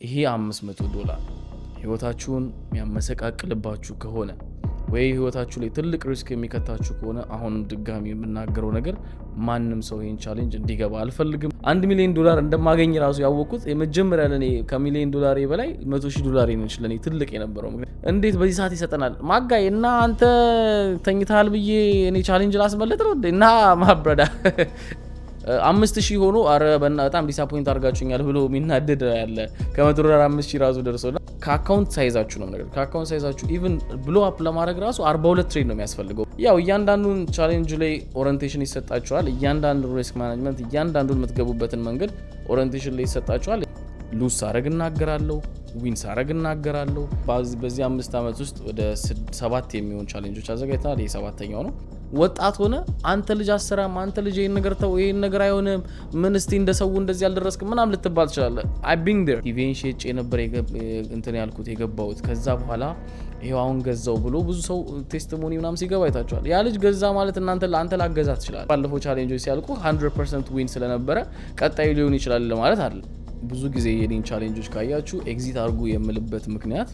ይሄ $500 ህይወታችሁን የሚያመሰቃቅልባችሁ ከሆነ ወይ ህይወታችሁ ላይ ትልቅ ሪስክ የሚከታችሁ ከሆነ አሁን ድጋሚ የምናገረው ነገር ማንንም ሰው ይሄን ቻሌንጅ እንዲገባ አልፈልግም። $1 ሚሊዮን እንደማገኝ ራሱ ያወቁት የመጀመሪያ ለኔ ከ$1 ሚሊዮን በላይ $100,000 ነው ለኔ ትልቅ የነበረው። እንዴት በዚህ ሰዓት ይሰጠናል ማጋይ እና አንተ ተኝታል ብዬ እኔ ቻሌንጅ ላስመለጥ ነው እና ማብረዳ 5,000 ሆኖ አረ በጣም ዲስአፖይንት አድርጋችሁኛል ብሎ የሚናደድ ያለ $100 5,000 ራሱ ደርሶና ከአካውንት ሳይዛችሁ ነው ነገር ከአካውንት ሳይዛችሁ ኢቭን ብሎ አፕ ለማድረግ ራሱ 42 ትሬድ ነው የሚያስፈልገው። ያው እያንዳንዱን ቻሌንጅ ላይ ኦሪንቴሽን ይሰጣችኋል። እያንዳንዱ ሪስክ ማኔጅመንት እያንዳንዱን የምትገቡበትን መንገድ ኦሪንቴሽን ላይ ይሰጣችኋል። ሉዝ ሳረግ እናገራለሁ፣ ዊን ሳረግ እናገራለሁ። በዚህ 5 ዓመት ውስጥ ወደ 7 የሚሆን ቻሌንጆች አዘጋጅተናል። ይሄ 7ኛው ነው። ወጣት ሆነ አንተ ልጅ አሰራም አንተ ልጅ ይሄን ነገር ተው ይሄን ነገር አይሆንም ምን እስቲ እንደሰው እንደዚህ ያልደረስክ ምናም ልትባል ትችላለህ። አይ ቢንግ ዴር ኢቬን ሼጭ ነበር እንትን ያልኩት የገባሁት። ከዛ በኋላ ይሄው አሁን ገዛው ብሎ ብዙ ሰው ቴስቲሞኒ ምናም ሲገባ አይታችኋል። ያ ልጅ ገዛ ማለት አንተ ላገዛ ትችላለህ። ባለፈው ቻሌንጆች ሲያልቁ 100% ዊን ስለነበረ ቀጣዩ ሊሆን ይችላል ማለት አይደለም። ብዙ ጊዜ የኔን ቻሌንጆች ካያችሁ ኤግዚት አድርጉ የምልበት ምክንያት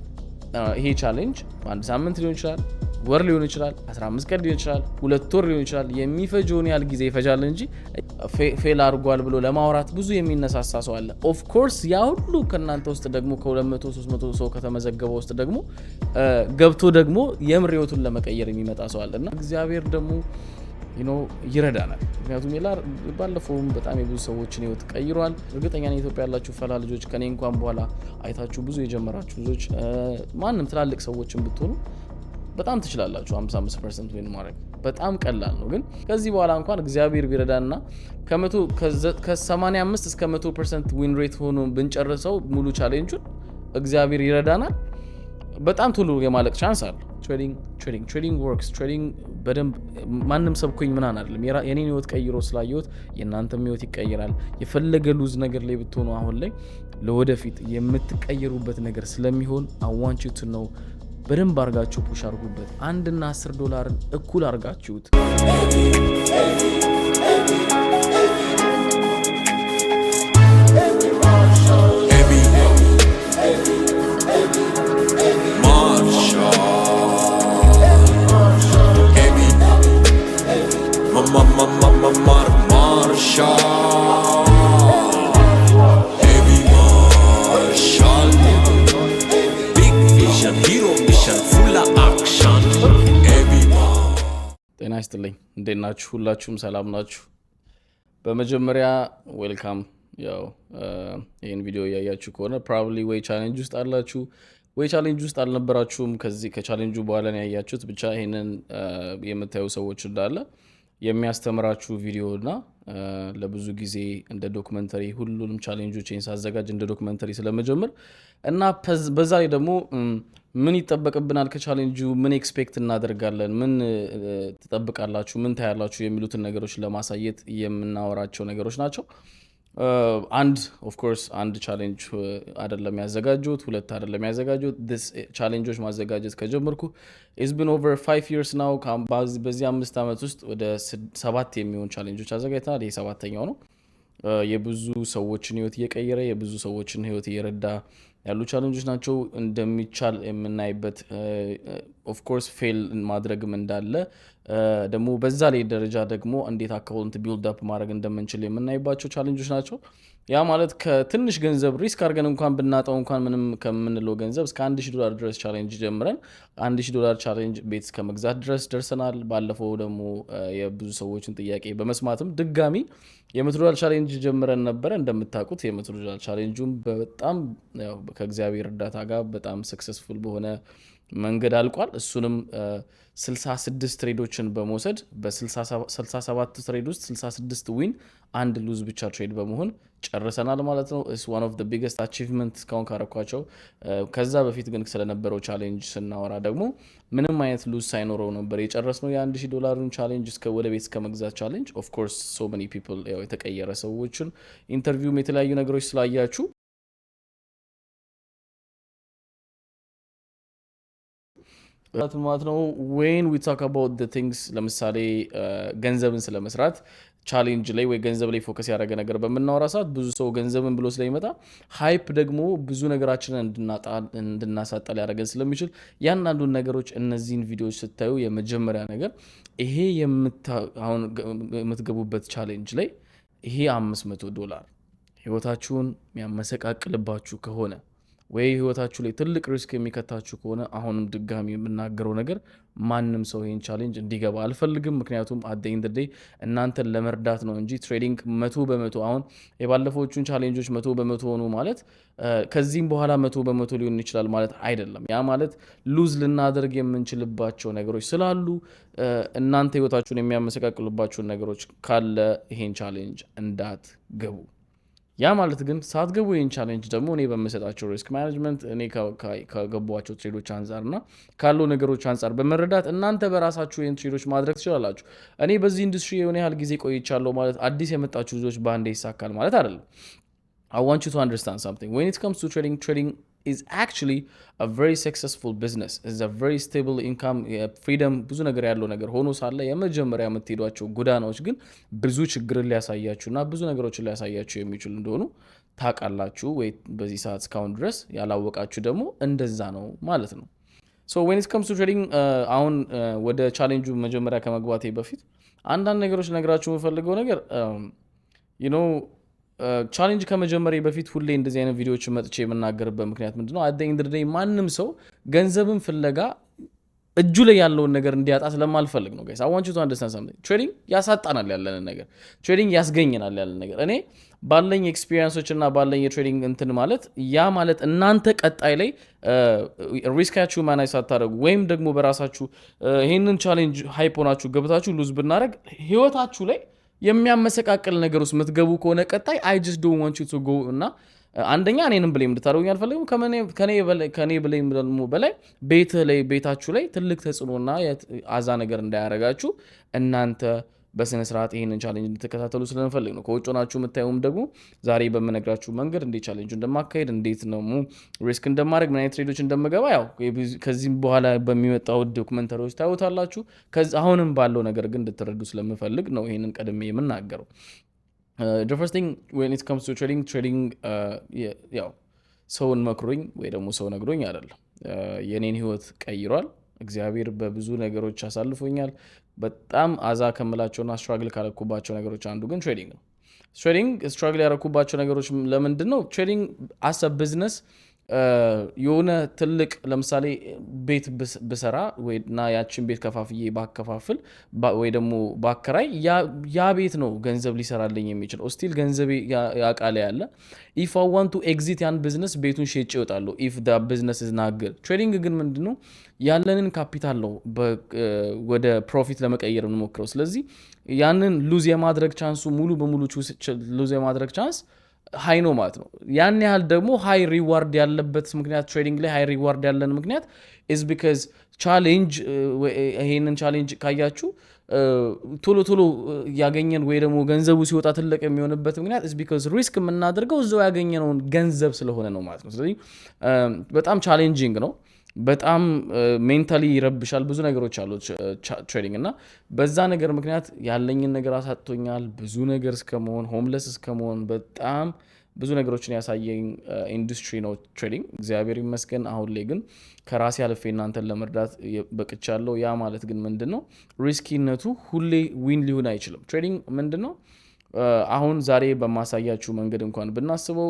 ይሄ ቻሌንጅ አንድ ሳምንት ሊሆን ይችላል፣ ወር ሊሆን ይችላል፣ 15 ቀን ሊሆን ይችላል፣ 2 ወር ሊሆን ይችላል። የሚፈጀውን ያህል ጊዜ ይፈጃል እንጂ ፌል አድርጓል ብሎ ለማውራት ብዙ የሚነሳሳ ሰው አለ። ኦፍ ኮርስ ያ ሁሉ ከናንተ ውስጥ ደግሞ ከ200 300 ሰው ከተመዘገበው ውስጥ ደግሞ ገብቶ ደግሞ የምሬውቱን ለመቀየር የሚመጣ ሰው አለና እግዚአብሔር ደግሞ ይረዳናል። ምክንያቱም ባለፈውም በጣም የብዙ ሰዎችን ህይወት ቀይሯል። እርግጠኛ ነኝ ኢትዮጵያ ያላችሁ ፈላ ልጆች ከኔ እንኳን በኋላ አይታችሁ ብዙ የጀመራችሁ ልጆች ማንም ትላልቅ ሰዎችን ብትሆኑ በጣም ትችላላችሁ። 55% ዊን ማድረግ በጣም ቀላል ነው። ግን ከዚህ በኋላ እንኳን እግዚአብሔር ቢረዳና ከ85 እስከ 100% ዊን ሬት ሆኖ ብንጨርሰው ሙሉ ቻሌንጁን እግዚአብሔር ይረዳናል። በጣም ቶሎ የማለቅ ቻንስ አለ። ትሬዲንግ ወርክስ። ትሬዲንግ በደንብ ማንም ሰብኮኝ ምናን አይደለም። የኔን ህይወት ቀይሮ ስላየሁት የእናንተም ህይወት ይቀይራል። የፈለገ ሉዝ ነገር ላይ ብትሆኑ አሁን ላይ ለወደፊት የምትቀየሩበት ነገር ስለሚሆን I want you to know በደንብ አርጋችሁ ፑሽ አርጉበት። $1 እና $10 እኩል አርጋችሁት ጤና ይስጥልኝ። እንዴት ናችሁ? ሁላችሁም ሰላም ናችሁ? በመጀመሪያ ዌልካም። ያው ይሄን ቪዲዮ ያያችሁ ከሆነ ፕሮባብሊ ወይ ቻሌንጅ ውስጥ አላችሁ ወይ ቻሌንጅ ውስጥ አልነበራችሁም። ከዚህ ከቻሌንጁ በኋላ ነው ያያችሁት። ብቻ ይሄንን የምታዩ ሰዎች እንዳለ የሚያስተምራችሁ ቪዲዮና ለብዙ ጊዜ እንደ ዶክመንተሪ ሁሉንም ቻሌንጆችን ሳዘጋጅ እንደ ዶክመንተሪ ስለመጀመር እና በዛ ላይ ደግሞ ምን ይጠበቅብናል ከቻሌንጁ ምን ኤክስፔክት እናደርጋለን ምን ተጠብቃላችሁ ምን ታያላችሁ የሚሉትን ነገሮች ለማሳየት የምናወራቸው ነገሮች ናቸው። አንድ ኦፍ ኮርስ አንድ ቻሌንጅ አይደለም ያዘጋጁት፣ ሁለት አይደለም ያዘጋጁት። this ቻሌንጆች ማዘጋጀት ከጀመርኩ it's been over 5 years now። በዚህ 5 ዓመት ውስጥ ወደ 7 የሚሆን ቻሌንጆች አዘጋጅተናል። ይሄ 7ኛው ነው። የብዙ ሰዎችን ህይወት እየቀየረ የብዙ ሰዎችን ህይወት እየረዳ ያሉ ቻሌንጆች ናቸው። እንደሚቻል የምናይበት ኦፍ ኮርስ ፌል ማድረግም እንዳለ ደግሞ በዛ ላይ ደረጃ ደግሞ እንዴት አካውንት ቢልድ አፕ ማድረግ እንደምንችል የምናይባቸው ቻሌንጆች ናቸው። ያ ማለት ከትንሽ ገንዘብ ሪስክ አድርገን እንኳን ብናጣው እንኳን ምንም ከምንለው ገንዘብ እስከ $1,000 ድረስ ቻሌንጅ ጀምረን $1,000 ቻሌንጅ ቤት እስከ መግዛት ድረስ ደርሰናል። ባለፈው ደግሞ የብዙ ሰዎችን ጥያቄ በመስማትም ድጋሚ $100 ቻሌንጅ ጀምረን ነበር። እንደምታውቁት $100 ቻሌንጁም በጣም ከእግዚአብሔር እርዳታ ጋር በጣም ሰክሰስፉል በሆነ መንገድ አልቋል። እሱንም 66 ትሬዶችን በመውሰድ በ67 ትሬድ ውስጥ 66 ዊን አንድ ሉዝ ብቻ ትሬድ በመሆን ጨርሰናል ማለት ነው። it's one of the biggest achievement እስካሁን ካረኳቸው። ከዛ በፊት ግን ስለነበረው ቻሌንጅ ስናወራ ደግሞ ምንም አይነት ሉዝ ሳይኖረው ነበር የጨረስነው $1,000 ቻሌንጅ እስከ ወደ ቤት እስከ መግዛት ቻሌንጅ። of course so many people የተቀየረ ሰዎችን ኢንተርቪውም የተለያዩ ነገሮች ስላያችሁ ማለት ነው when we talk about the things ለምሳሌ ገንዘብን ስለመስራት ቻሌንጅ ላይ ወይ ገንዘብ ላይ ፎከስ ያደረገ ነገር በምናወራ ሰዓት ብዙ ሰው ገንዘብን ብሎ ስለሚመጣ ሃይፕ ደግሞ ብዙ ነገራችንን እንድናሳጣ ሊያደርገን ስለሚችል ያንዳንዱን ነገሮች እነዚህን ቪዲዮዎች ስታዩ የመጀመሪያ ነገር ይሄ አሁን የምትገቡበት ቻሌንጅ ላይ ይሄ $500 ህይወታችሁን የሚያመሰቃቅልባችሁ ከሆነ ወይ ህይወታችሁ ላይ ትልቅ ሪስክ የሚከታችሁ ከሆነ አሁንም ድጋሚ የምናገረው ነገር ማንም ሰው ይሄን ቻሌንጅ እንዲገባ አልፈልግም። ምክንያቱም at the end of the day እናንተን ለመርዳት ነው እንጂ ትሬዲንግ 100% አሁን የባለፈዎቹን ቻሌንጆች 100% ሆኑ ማለት ከዚህም በኋላ 100% ሊሆን ይችላል ማለት አይደለም። ያ ማለት ሉዝ ልናደርግ የምንችልባቸው ነገሮች ስላሉ እናንተ ህይወታችሁን የሚያመሰቃቅሉባቸውን ነገሮች ካለ ይሄን ቻሌንጅ እንዳትገቡ። ያ ማለት ግን ሳትገቡ ይህን ቻሌንጅ ደግሞ እኔ በምሰጣቸው ሪስክ ማኔጅመንት እኔ ከገቧቸው ትሬዶች አንጻር እና ካለው ነገሮች አንጻር በመረዳት እናንተ በራሳችሁ ይህን ትሬዶች ማድረግ ትችላላችሁ። እኔ በዚህ ኢንዱስትሪ የሆነ ያህል ጊዜ ቆይቻለሁ ማለት አዲስ የመጣችሁ ልጆች በአንዴ ይሳካል ማለት አይደለም። I want you to understand something. When it comes to trading is actually a very successful business. It's a very stable income, freedom, ብዙ ነገር ያለው ነገር ሆኖ ሳለ የመጀመሪያ የምትሄዷቸው ጎዳናዎች ግን ብዙ ችግርን ሊያሳያችሁና ብዙ ነገሮችን ሊያሳያችሁ የሚችሉ እንደሆኑ ታውቃላችሁ ወይ በዚህ ሰዓት እስካሁን ድረስ ያላወቃችሁ ደግሞ እንደዛ ነው ማለት ነው። So when it comes to trading አሁን ወደ ቻሌንጁ መጀመሪያ ከመግባቴ በፊት አንዳንድ ነገሮች ነግራችሁ የምፈልገው ነገር you know ቻሌንጅ ከመጀመሪያ በፊት ሁሌ እንደዚህ አይነት ቪዲዮዎችን መጥቼ የምናገርበት ምክንያት ምንድነው? at the end of the day ማንም ሰው ገንዘብን ፍለጋ እጁ ላይ ያለውን ነገር እንዲያጣ ስለማልፈልግ ነው። guys I want you to understand something. ትሬዲንግ ያሳጣናል ያለንን ነገር፣ ትሬዲንግ ያስገኘናል ያለንን ነገር። እኔ ባለኝ ኤክስፒሪየንሶች እና ባለኝ የትሬዲንግ እንትን ማለት ያ ማለት እናንተ ቀጣይ ላይ ሪስካችሁ ማናጅ ሳታደርጉ ወይም ደግሞ በራሳችሁ ይሄንን ቻሌንጅ ሃይፕ ሆናችሁ ገብታችሁ ሉዝ ብናደርግ ህይወታችሁ ላይ የሚያመሰቃቅል ነገር ውስጥ የምትገቡ ከሆነ ቀጣይ I just don't want you to go እና አንደኛ እኔንም ብሌም እንድታደርጉኝ አልፈልግም። ከኔ ብሌም ደግሞ በላይ ቤታችሁ ላይ ትልቅ ተጽዕኖና አዛ ነገር እንዳያረጋችሁ እናንተ በስነ ስርዓት ይሄንን ቻሌንጅ እንድትከታተሉ ስለምፈልግ ነው። ከውጭ ሆናችሁ የምታዩም ደግሞ ዛሬ በመነግራችሁ መንገድ እንዴት ቻሌንጁ እንደማካሄድ እንዴት ነው ሪስክ እንደማድረግ ምን አይነት ትሬዶች እንደምገባ ያው ከዚህም በኋላ በሚመጣው ዶክመንተሪዎች ታዩታላችሁ። አሁንም ባለው ነገር ግን እንድትረዱ ስለምፈልግ ነው ይሄንን ቀድሜ የምናገረው። The first thing when it comes to trading ያው ሰውን መክሮኝ ወይ ደግሞ ሰው ነግሮኝ አይደለም። የኔን ህይወት ቀይሯል። እግዚአብሔር በብዙ ነገሮች አሳልፎኛል። በጣም አዛ ከምላቸውና ስትራግል ካረኩባቸው ነገሮች አንዱ ግን ትሬዲንግ ነው። ትሬዲንግ ስትራግል ያረኩባቸው ነገሮች ለምንድን ነው? ትሬዲንግ አስ አ ቢዝነስ የሆነ ትልቅ ለምሳሌ ቤት ብሰራ ወይና ያችን ቤት ከፋፍዬ ባከፋፍል ወይ ደግሞ ባከራይ ያ ቤት ነው ገንዘብ ሊሰራልኝ የሚችለው። ስቲል ገንዘብ ያቃለ ያለ if I want to exit ያን ቢዝነስ ቤቱን ሸጬ እወጣለሁ if the business is not good። ትሬዲንግ ግን ምንድነው ያለንን ካፒታል ነው ወደ ፕሮፊት ለመቀየር እንሞክረው። ስለዚህ ያንን ሉዝ የማድረግ ቻንሱ ሙሉ በሙሉ ሉዝ የማድረግ ቻንስ ሃይ ነው ማለት ነው። ያን ያህል ደግሞ ሃይ ሪዋርድ ያለበት ምክንያት ትሬዲንግ ላይ ሃይ ሪዋርድ ያለን ምክንያት is because ቻሌንጅ ይሄንን ቻሌንጅ ካያችሁ ቶሎ ያገኘን ወይ ደግሞ ገንዘቡ ሲወጣ ትልቅ የሚሆንበት ምክንያት is because ሪስክ የምናደርገው እዛው ያገኘነውን ገንዘብ ስለሆነ ነው ማለት ነው። ስለዚህ በጣም ቻሌንጂንግ ነው። በጣም ሜንታሊ ይረብሻል። ብዙ ነገሮች አሉት ትሬዲንግ እና በዛ ነገር ምክንያት ያለኝን ነገር አሳጥቶኛል። ብዙ ነገር እስከመሆን ሆምለስ እስከመሆን በጣም ብዙ ነገሮችን ያሳየኝ ኢንዱስትሪ ነው ትሬዲንግ። እግዚአብሔር ይመስገን አሁን ላይ ግን ከራሴ አልፌ እናንተን ለመርዳት በቅቻለሁ። ያ ማለት ግን ምንድነው ሪስኪነቱ ሁሌ ዊን ሊሆን አይችልም። ትሬዲንግ ምንድነው አሁን ዛሬ በማሳያችሁ መንገድ እንኳን ብናስበው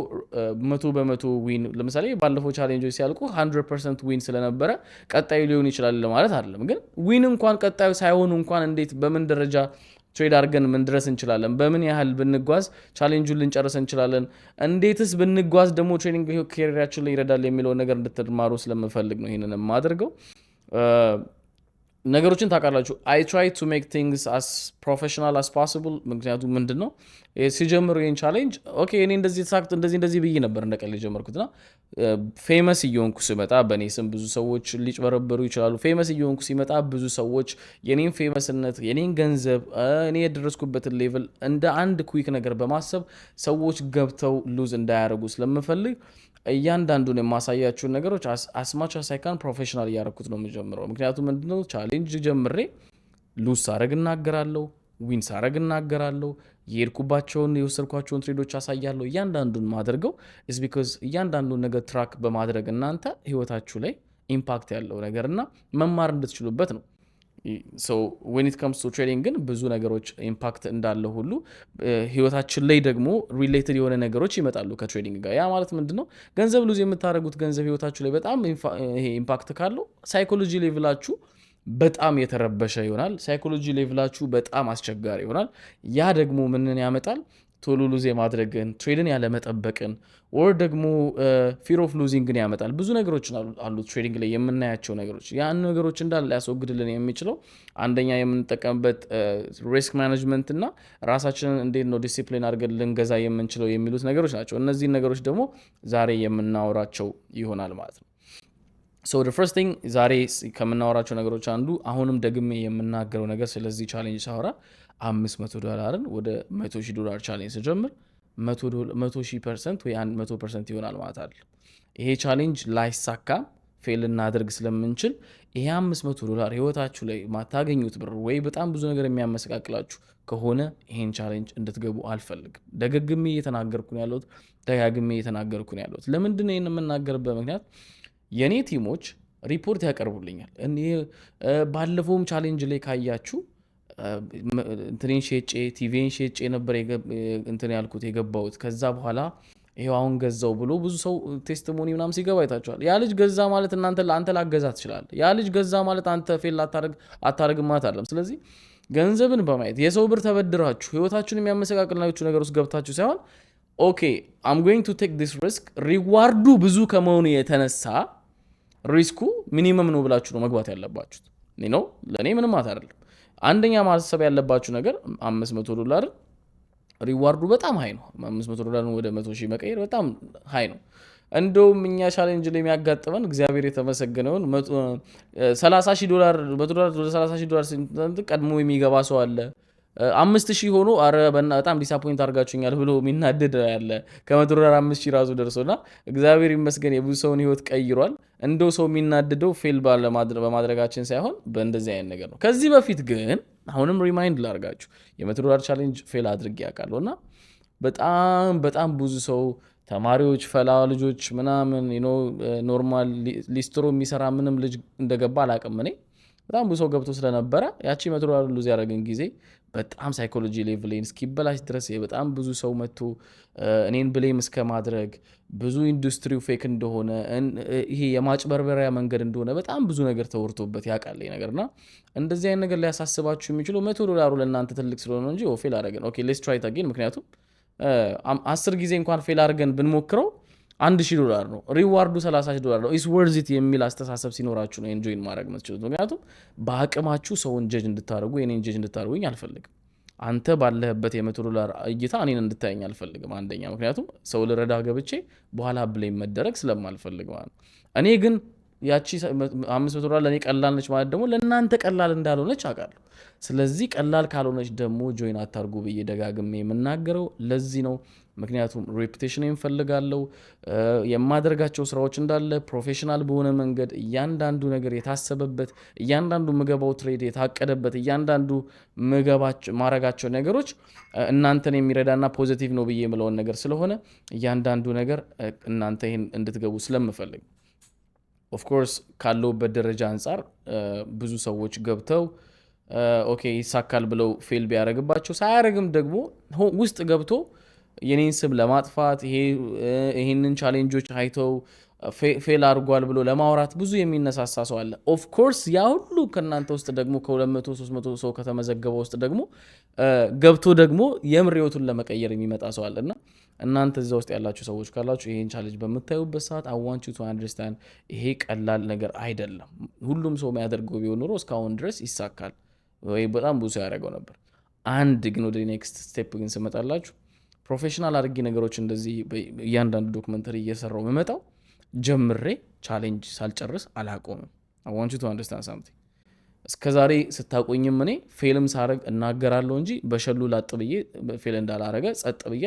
100% ዊን ለምሳሌ ባለፈው ቻሌንጆች ሲያልቁ 100% ዊን ስለነበረ ቀጣዩ ሊሆን ይችላል ማለት አይደለም። ግን ዊን እንኳን ቀጣዩ ሳይሆን እንኳን እንዴት በምን ደረጃ ትሬድ አድርገን ምን ድረስ እንችላለን፣ በምን ያህል ብንጓዝ ቻሌንጁን ልንጨርስ እንችላለን፣ እንዴትስ ብንጓዝ ደግሞ ትሬኒንግ ካሪየራችን ላይ ይረዳል የሚለው ነገር እንድትማሩ ስለምፈልግ ነው ይሄንን የማደርገው። ነገሮችን ታውቃላችሁ I try to make things as professional as possible። ምክንያቱም ምንድነው ሲጀምሩ ይሄን ቻሌንጅ ኦኬ እኔ እንደዚህ ተሳክቶ እንደዚህ ብዬ ነበር እንደቀል የጀመርኩትና ፌመስ እየሆንኩ ሲመጣ በእኔ ስም ብዙ ሰዎች ሊጭበረበሩ ይችላሉ። ፌመስ እየሆንኩ ሲመጣ ብዙ ሰዎች የኔን ፌመስነት የኔን ገንዘብ እኔ የደረስኩበትን ሌቭል እንደ አንድ ኩዊክ ነገር በማሰብ ሰዎች ገብተው ሉዝ እንዳያደርጉ ስለምፈልግ እያንዳንዱን የማሳያችሁን ነገሮች አስማች ሳይካን ፕሮፌሽናል እያደረኩት ነው የምጀምረው። ምክንያቱም ምንድነው ቻሌንጅ ጀምሬ ሉዝ ሳረግ እናገራለሁ፣ ዊን ሳረግ እናገራለሁ፣ የሄድኩባቸውን የወሰድኳቸውን ትሬዶች አሳያለሁ። እያንዳንዱን ማድረገው is because እያንዳንዱን ነገር ትራክ በማድረግ እናንተ ህይወታችሁ ላይ ኢምፓክት ያለው ነገር እና መማር እንድትችሉበት ነው። so when it comes to trading ግን ብዙ ነገሮች ኢምፓክት እንዳለ ሁሉ ህይወታችን ላይ ደግሞ ሪሌትድ የሆነ ነገሮች ይመጣሉ ከትሬዲንግ ጋር። ያ ማለት ምንድነው ገንዘብ ሉዝ የምታደርጉት ገንዘብ ህይወታችሁ ላይ በጣም ይሄ ኢምፓክት ካለው ሳይኮሎጂ ሌቭላችሁ በጣም የተረበሸ ይሆናል። ሳይኮሎጂ ሌቭላችሁ በጣም አስቸጋሪ ይሆናል። ያ ደግሞ ምንን ያመጣል? ቶሎ ሉዝ የማድረግን ትሬድን ያለመጠበቅን ወር ደግሞ ፊር ኦፍ ሉዚንግን ያመጣል። ብዙ ነገሮች አሉ ትሬዲንግ ላይ የምናያቸው ነገሮች። ያን ነገሮች እንዳለ ሊያስወግድልን የሚችለው አንደኛ የምንጠቀምበት ሪስክ ማኔጅመንት እና ራሳችንን እንዴት ነው ዲሲፕሊን አድርገን ልንገዛ የምንችለው የሚሉት ነገሮች ናቸው። እነዚህን ነገሮች ደግሞ ዛሬ የምናወራቸው ይሆናል ማለት ነው። so the first thing ዛሬ ከምናወራቸው ነገሮች አንዱ አሁንም ደግሜ የምናገረው ነገር ስለዚህ ቻሌንጅ ሳወራ $500 ወደ $100,000 ቻሌንጅ ስጀምር 100% ወይ 100% ይሆናል ማለት አይደል። ይሄ ቻሌንጅ ላይሳካ ፌል እናደርግ ስለምንችል ይሄ $500 ህይወታችሁ ላይ ማታገኙት ብር ወይ በጣም ብዙ ነገር የሚያመሰቃቅላችሁ ከሆነ ይሄን ቻሌንጅ እንድትገቡ አልፈልግም። ደጋግሜ እየተናገርኩ ነው ያለሁት። ለምንድን ነው ይሄን የምናገርበት ምክንያት የኔ ቲሞች ሪፖርት ያቀርቡልኛል። እኔ ባለፈውም ቻሌንጅ ላይ ካያችሁ እንትኔን ሼጬ ቲቪን ሼጬ ነበር እንትን ያልኩት የገባሁት። ከዛ በኋላ ይሄው አሁን ገዛው ብሎ ብዙ ሰው ቴስቲሞኒ ምናምን ሲገባ አይታችኋል። ያ ልጅ ገዛ ማለት አንተ ላገዛ ትችላለህ። ያ ልጅ ገዛ ማለት አንተ ፌል አታረግም ማለት አይደለም። ስለዚህ ገንዘብን በማየት የሰው ብር ተበድራችሁ ህይወታችሁን የሚያመሰቃቅላችሁ ነገር ውስጥ ገብታችሁ ሳይሆን ኦኬ I'm going to take this risk ሪዋርዱ ብዙ ከመሆኑ የተነሳ ሪስኩ ሚኒመም ነው ብላችሁ ነው መግባት ያለባችሁት። ነው ለኔ ምንም አይደለም። አንደኛ ማሰብ ያለባችሁ ነገር $500 ሪዋርዱ በጣም ሃይ ነው። $500 ወደ 100,000 መቀየር በጣም ሃይ ነው። እንደውም እኛ ቻሌንጅ ላይ የሚያጋጥመን እግዚአብሔር የተመሰገነውን $30,000 ወደ $30,000 ቀድሞ የሚገባ ሰው አለ። 5,000 ሆኖ አረ በጣም ዲሳፖይንት አድርጋችሁኛል ብሎ የሚናደድ ያለ $100 5,000 ራሱ ደርሶና እግዚአብሔር ይመስገን የብዙ ሰውን ህይወት ቀይሯል። እንደው ሰው የሚናደደው ፌል በማድረጋችን ሳይሆን በእንደዚህ አይነት ነገር ነው። ከዚህ በፊት ግን አሁንም ሪማይንድ ላርጋችሁ $100 ቻሌንጅ ፌል አድርጌ ያውቃለሁና በጣም ብዙ ሰው ተማሪዎች፣ ፈላ ልጆች ምናምን ኖርማል ሊስትሮ የሚሰራ ምንም ልጅ እንደገባ አላውቅም። እኔ በጣም ብዙ ሰው ገብቶ ስለነበረ ያቺ $100 ሉዝ ያደረገን ጊዜ በጣም ሳይኮሎጂ ሌቭሌን እስኪበላሽ ድረስ በጣም ብዙ ሰው መጥቶ እኔን ብሌም እስከ ማድረግ ብዙ ኢንዱስትሪው ፌክ እንደሆነ ይሄ የማጭበርበሪያ መንገድ እንደሆነ በጣም ብዙ ነገር ተወርቶበት ያውቃል ነገርና እንደዚህ አይነት ነገር ሊያሳስባችሁ የሚችለው $100 ለእናንተ ትልቅ ስለሆነ እንጂ ፌል አደረገን ኦኬ ሌትስ ትራይ ኢት አጌን። ምክንያቱም 10 ጊዜ እንኳን ፌል አድርገን ብንሞክረው $1,000 ነው፣ ሪዋርዱ $30,000 ነው። ኢስ ወርዝ ኢት የሚል አስተሳሰብ ሲኖራችሁ ነው ኤንጆይን ማድረግ የምትችሉት። ምክንያቱም በአቅማችሁ ሰውን ጀጅ እንድታደርጉ የኔን ጀጅ እንድታደርጉኝ አልፈልግም። አንተ ባለህበት $100 እይታ እኔን እንድታየኝ አልፈልግም። አንደኛ ምክንያቱም ሰው ልረዳ ገብቼ በኋላ ብሌም መደረግ ስለማልፈልግ ማለት ነው። እኔ ግን ያቺ $500 ለኔ ቀላል ነች ማለት ደግሞ ለእናንተ ቀላል እንዳልሆነች አውቃለሁ። ስለዚህ ቀላል ካልሆነች ደግሞ ጆይን አታርጉ ብዬ ደጋግሜ የምናገረው ለዚህ ነው። ምክንያቱም ሬፑቴሽን እንፈልጋለሁ። የማደርጋቸው ስራዎች እንዳለ ፕሮፌሽናል በሆነ መንገድ እያንዳንዱ ነገር የታሰበበት፣ እያንዳንዱ ምገባው ትሬድ የታቀደበት፣ እያንዳንዱ ማረጋቸው ነገሮች እናንተን የሚረዳና ፖዚቲቭ ነው ብዬ የምለውን ነገር ስለሆነ እያንዳንዱ ነገር እናንተ ይሄን እንድትገቡ ስለምፈልግ ኦፍ ኮርስ ካለውበት ደረጃ አንጻር ብዙ ሰዎች ገብተው ኦኬ ይሳካል ብለው ፌል ቢያደርግባቸው ሳያደርግም ደግሞ ውስጥ ገብቶ የኔን ስም ለማጥፋት ይሄንን ቻሌንጆች አይተው ፌል አድርጓል ብሎ ለማውራት ብዙ የሚነሳሳ ሰው አለ። ኦፍ ኮርስ ያ ሁሉ ከናንተ ውስጥ ደግሞ ከ200 300 ሰው ከተመዘገበ ውስጥ ደግሞ ገብቶ ደግሞ የምሬውቱን ለመቀየር የሚመጣ ሰው አለና እናንተ እዛ ውስጥ ያላችሁ ሰዎች ካላችሁ ይሄን ቻሌንጅ በመታዩበት ሰዓት I want you to understand ይሄ ቀላል ነገር አይደለም። ሁሉም ሰው የሚያደርገው ቢሆን ኖሮ እስካሁን ድረስ ይሳካል ወይ በጣም ብዙ ያደርገው ነበር። አንድ ግን ወደ ኔክስት ስቴፕ ግን ስመጣላችሁ ፕሮፌሽናል አድርጌ ነገሮች እንደዚህ እያንዳንዱ ዶክመንተሪ እየሰራው መመጣው ጀምሬ ቻሌንጅ ሳልጨርስ አላቆምም። I want you to understand something እስከዛሬ ስታቆኝም እኔ ፌልም ሳረግ እናገራለሁ እንጂ በሸሉ ላጥ ብዬ ፌል እንዳላረገ ጸጥ ብዬ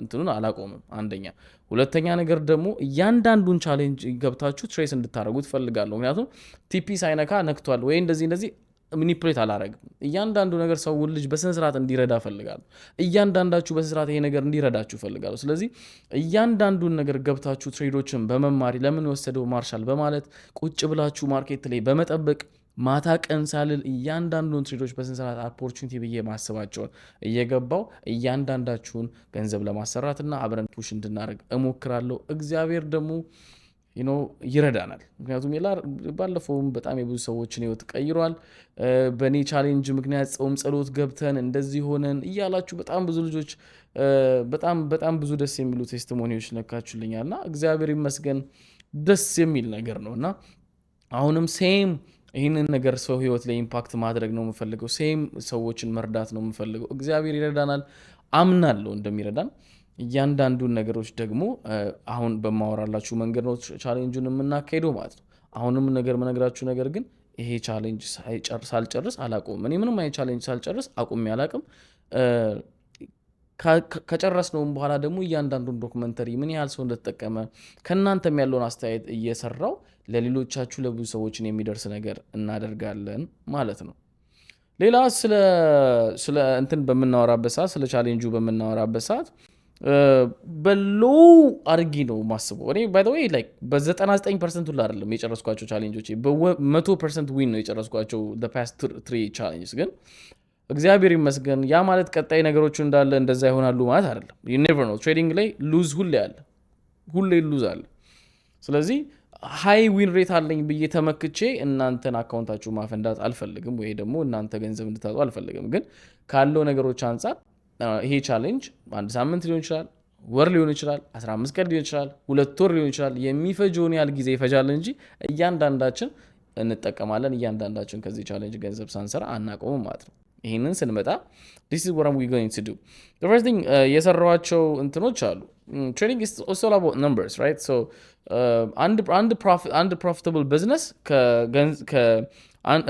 እንትኑን አላቆምም። አንደኛ። ሁለተኛ ነገር ደግሞ እያንዳንዱን ቻሌንጅ ገብታችሁ ትሬስ እንድታደርጉ ትፈልጋለሁ። ምክንያቱም ቲፒ ሳይነካ ነክቷል ወይ እንደዚህ ሚኒፕሌት አላረግም። እያንዳንዱ ነገር ሰውን ልጅ በስነ ስርዓት እንዲረዳ ፈልጋለሁ። እያንዳንዳችሁ በስነ ስርዓት ይሄ ነገር እንዲረዳችሁ ፈልጋለሁ። ስለዚህ እያንዳንዱን ነገር ገብታችሁ ትሬዶችን በመማር ለምን ወሰደው ማርሻል በማለት ቁጭ ብላችሁ ማርኬት ላይ በመጠበቅ ማታ ቀን ሳልል እያንዳንዱን ትሬዶች በስነ ስርዓት ኦፖርቹኒቲ ብዬ ማስባቸውን እየገባው እያንዳንዳችሁን ገንዘብ ለማሰራትና አብረን ፑሽ እንድናደርግ እሞክራለሁ። እግዚአብሔር ደግሞ ይረዳናል። ምክንያቱም ባለፈውም በጣም የብዙ ሰዎችን ህይወት ቀይሯል። በእኔ ቻሌንጅ ምክንያት ጾም ጸሎት ገብተን እንደዚህ ሆነን እያላችሁ በጣም ብዙ ልጆች በጣም ብዙ ደስ የሚሉ ቴስቲሞኒዎች ነካችሁልኛል እና እግዚአብሔር ይመስገን ደስ የሚል ነገር ነው እና አሁንም ሴም ይህንን ነገር ሰው ህይወት ላይ ኢምፓክት ማድረግ ነው የምፈልገው። ሴም ሰዎችን መርዳት ነው የምፈልገው። እግዚአብሔር ይረዳናል፣ አምናለሁ እንደሚረዳን። እያንዳንዱን ነገሮች ደግሞ አሁን በማወራላችሁ መንገድ ነው ቻሌንጁን የምናካሄደው ማለት ነው። አሁንም ነገር መነግራችሁ ነገር ግን ይሄ ቻሌንጅ ሳልጨርስ አላቆምም። እኔ ምንም አይነት ቻሌንጅ ሳልጨርስ አቁሜ አላቅም። ከጨረስነውም በኋላ ደግሞ እያንዳንዱን ዶክመንተሪ ምን ያህል ሰው እንደተጠቀመ ከእናንተም ያለውን አስተያየት እየሰራው ለሌሎቻችሁ ለብዙ ሰዎችን የሚደርስ ነገር እናደርጋለን ማለት ነው። ሌላ ስለ እንትን በምናወራበት ሰዓት ስለ ቻሌንጁ በምናወራበት ሰዓት በሎው አድርጊ ነው ማስበው። እኔ ባይ ዘ ዌይ ላይክ በ99% ሁላ አይደለም የጨረስኳቸው ቻሌንጆች፣ በ100% ዊን ነው የጨረስኳቸው the past 3 challenges። ግን እግዚአብሔር ይመስገን ያ ማለት ቀጣይ ነገሮቹ እንዳለ እንደዛ ይሆናሉ ማለት አይደለም። you never know ትሬዲንግ ላይ ሉዝ ሁሌ ሉዝ አለ። ስለዚህ ሃይ ዊን ሬት አለኝ ብዬ ተመክቼ እናንተን አካውንታችሁ ማፈንዳት አልፈልግም፣ ወይ ደግሞ እናንተ ገንዘብ እንድታጡ አልፈልግም። ግን ካለው ነገሮች አንጻር ይሄ ቻሌንጅ አንድ ሳምንት ሊሆን ይችላል፣ ወር ሊሆን ይችላል፣ 15 ቀን ሊሆን ይችላል፣ 2 ወር ሊሆን ይችላል። የሚፈጀውን ያህል ጊዜ ይፈጃል እንጂ እያንዳንዳችን እንጠቀማለን። እያንዳንዳችን ከዚህ ቻሌንጅ ገንዘብ ሳንሰራ አናቆምም ማለት ነው። ይህንን ስንመጣ this is what I'm going to do. The first thing የሰራኋቸው እንትኖች አሉ። Trading is also about numbers, right? So አንድ profitable business